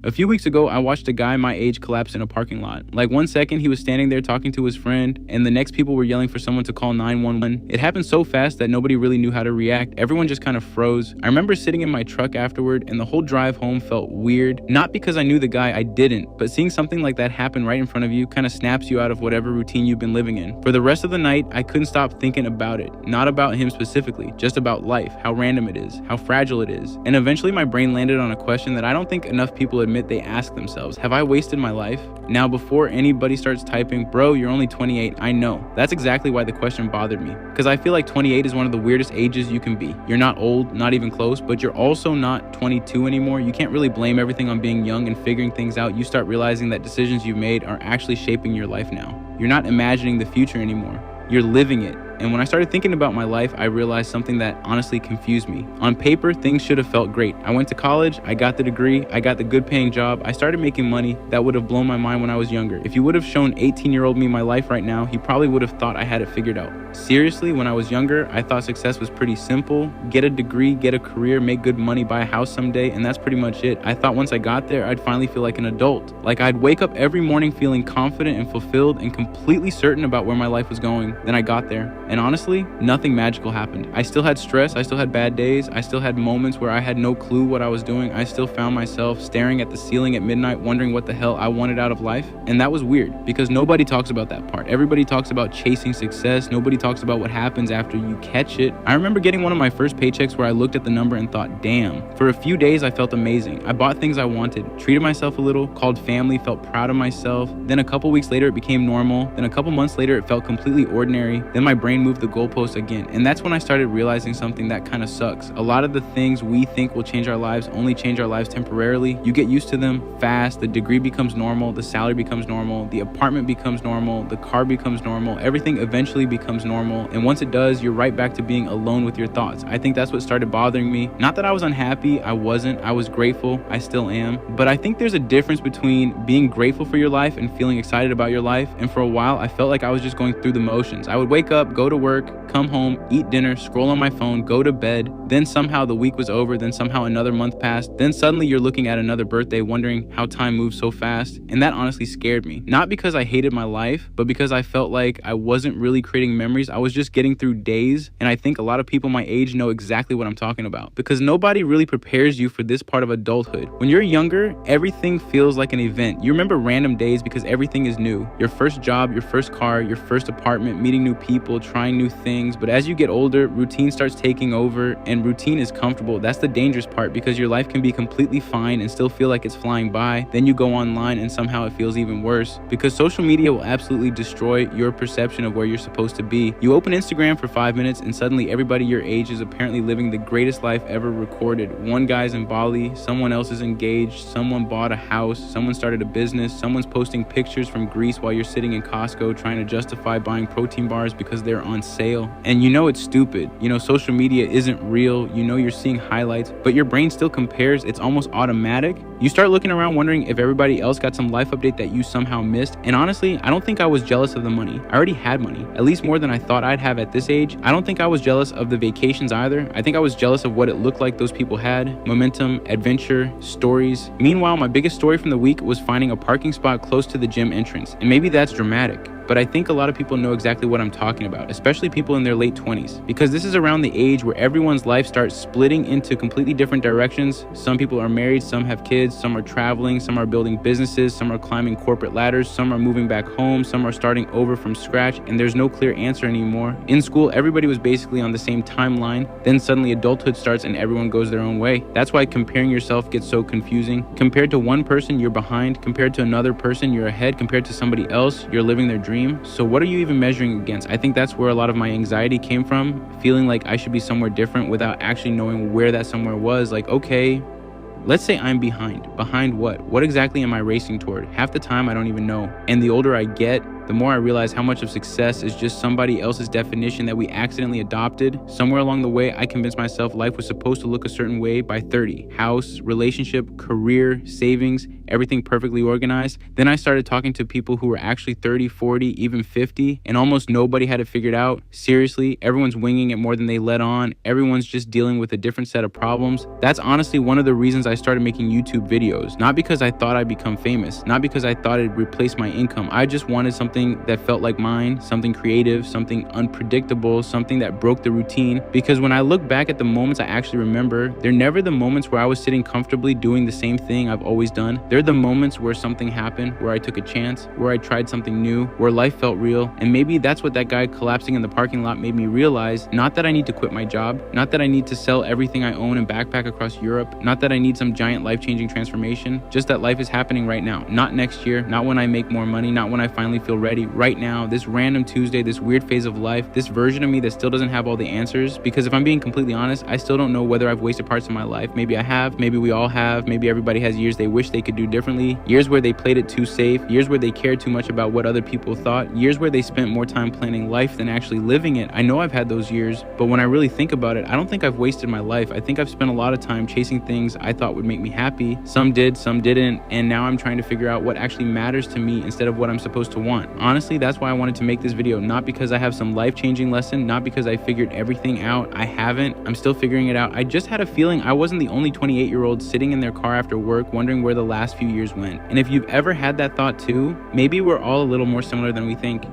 A few weeks ago, I watched a guy my age collapse in a parking lot. Like 1 second, he was standing there talking to his friend, and the next people were yelling for someone to call 911. It happened so fast that nobody really knew how to react. Everyone just kind of froze. I remember sitting in my truck afterward, and the whole drive home felt weird. Not because I knew the guy, I didn't, but seeing something like that happen right in front of you kind of snaps you out of whatever routine you've been living in. For the rest of the night, I couldn't stop thinking about it. Not about him specifically, just about life, how random it is, how fragile it is. And eventually my brain landed on a question that I don't think enough people admit they ask themselves. Have I wasted my life? Now, before anybody starts typing, bro, you're only 28, I know. That's exactly why the question bothered me. Because I feel like 28 is one of the weirdest ages you can be. You're not old, not even close, but you're also not 22 anymore. You can't really blame everything on being young and figuring things out. You start realizing that decisions you've made are actually shaping your life now. You're not imagining the future anymore. You're living it. And when I started thinking about my life, I realized something that honestly confused me. On paper, things should have felt great. I went to college, I got the degree, I got the good paying job, I started making money. That would have blown my mind when I was younger. If you would have shown 18-year-old me my life right now, he probably would have thought I had it figured out. Seriously, when I was younger, I thought success was pretty simple. Get a degree, get a career, make good money, buy a house someday, and that's pretty much it. I thought once I got there, I'd finally feel like an adult. Like I'd wake up every morning feeling confident and fulfilled and completely certain about where my life was going. Then I got there. And honestly, nothing magical happened. I still had stress, I still had bad days, I still had moments where I had no clue what I was doing. I still found myself staring at the ceiling at midnight wondering what the hell I wanted out of life. And that was weird because nobody talks about that part. Everybody talks about chasing success. Nobody talks about what happens after you catch it. I remember getting one of my first paychecks where I looked at the number and thought, damn. For a few days, I felt amazing. I bought things I wanted, treated myself a little, called family, felt proud of myself. Then a couple weeks later, it became normal. Then a couple months later, it felt completely ordinary. Then my brain moved the goalpost again. And that's when I started realizing something that kind of sucks. A lot of the things we think will change our lives only change our lives temporarily. You get used to them fast. The degree becomes normal. The salary becomes normal. The apartment becomes normal. The car becomes normal. Everything eventually becomes normal. And once it does, you're right back to being alone with your thoughts. I think that's what started bothering me. Not that I was unhappy. I wasn't. I was grateful. I still am. But I think there's a difference between being grateful for your life and feeling excited about your life. And for a while, I felt like I was just going through the motions. I would wake up, go to work, come home, eat dinner, scroll on my phone, go to bed. Then somehow the week was over. Then somehow another month passed. Then suddenly you're looking at another birthday wondering how time moves so fast. And that honestly scared me. Not because I hated my life, but because I felt like I wasn't really creating memories. I was just getting through days. And I think a lot of people my age know exactly what I'm talking about because nobody really prepares you for this part of adulthood. When you're younger, everything feels like an event. You remember random days because everything is new. Your first job, your first car, your first apartment, meeting new people, trying new things. But as you get older, routine starts taking over, and routine is comfortable. That's the dangerous part because your life can be completely fine and still feel like it's flying by. Then you go online and somehow it feels even worse because social media will absolutely destroy your perception of where you're supposed to be. You open Instagram for 5 minutes and suddenly everybody your age is apparently living the greatest life ever recorded. One guy's in Bali, someone else is engaged, someone bought a house, someone started a business, someone's posting pictures from Greece while you're sitting in Costco trying to justify buying protein bars because they're on sale. And you know it's stupid. You know social media isn't real. You know you're seeing highlights, but your brain still compares. It's almost automatic. You start looking around wondering if everybody else got some life update that you somehow missed. And honestly, I don't think I was jealous of the money. I already had money, at least more than I thought I'd have at this age. I don't think I was jealous of the vacations either. I think I was jealous of what it looked like those people had. Momentum, adventure, stories. Meanwhile, my biggest story from the week was finding a parking spot close to the gym entrance. And maybe that's dramatic, but I think a lot of people know exactly what I'm talking about, especially people in their late 20s, because this is around the age where everyone's life starts splitting into completely different directions. Some people are married, some have kids, some are traveling, some are building businesses, some are climbing corporate ladders, some are moving back home, some are starting over from scratch, and there's no clear answer anymore. In school, everybody was basically on the same timeline. Then suddenly adulthood starts and everyone goes their own way. That's why comparing yourself gets so confusing. Compared to one person, you're behind. Compared to another person, you're ahead. Compared to somebody else, you're living their dream. So what are you even measuring against? I think that's where a lot of my anxiety came from, feeling like I should be somewhere different without actually knowing where that somewhere was. Like, okay, let's say I'm behind. Behind what? What exactly am I racing toward? Half the time I don't even know. And the older I get, the more I realized how much of success is just somebody else's definition that we accidentally adopted. Somewhere along the way, I convinced myself life was supposed to look a certain way by 30. House, relationship, career, savings, everything perfectly organized. Then I started talking to people who were actually 30, 40, even 50, and almost nobody had it figured out. Seriously, everyone's winging it more than they let on. Everyone's just dealing with a different set of problems. That's honestly one of the reasons I started making YouTube videos. Not because I thought I'd become famous, not because I thought it'd replace my income. I just wanted something that felt like mine, something creative, something unpredictable, something that broke the routine. Because when I look back at the moments I actually remember, they're never the moments where I was sitting comfortably doing the same thing I've always done. They're the moments where something happened, where I took a chance, where I tried something new, where life felt real. And maybe that's what that guy collapsing in the parking lot made me realize. Not that I need to quit my job, not that I need to sell everything I own and backpack across Europe, not that I need some giant life-changing transformation, just that life is happening right now. Not next year, not when I make more money, not when I finally feel ready. Right now, this random Tuesday, this weird phase of life, this version of me that still doesn't have all the answers. Because if I'm being completely honest, I still don't know whether I've wasted parts of my life. Maybe I have, maybe we all have, maybe everybody has years they wish they could do differently, years where they played it too safe, years where they cared too much about what other people thought, years where they spent more time planning life than actually living it. I know I've had those years, but when I really think about it, I don't think I've wasted my life. I think I've spent a lot of time chasing things I thought would make me happy. Some did, some didn't, and now I'm trying to figure out what actually matters to me instead of what I'm supposed to want. Honestly, that's why I wanted to make this video, not because I have some life-changing lesson, not because I figured everything out. I haven't. I'm still figuring it out. I just had a feeling I wasn't the only 28-year-old sitting in their car after work wondering where the last few years went. And if you've ever had that thought too, maybe we're all a little more similar than we think.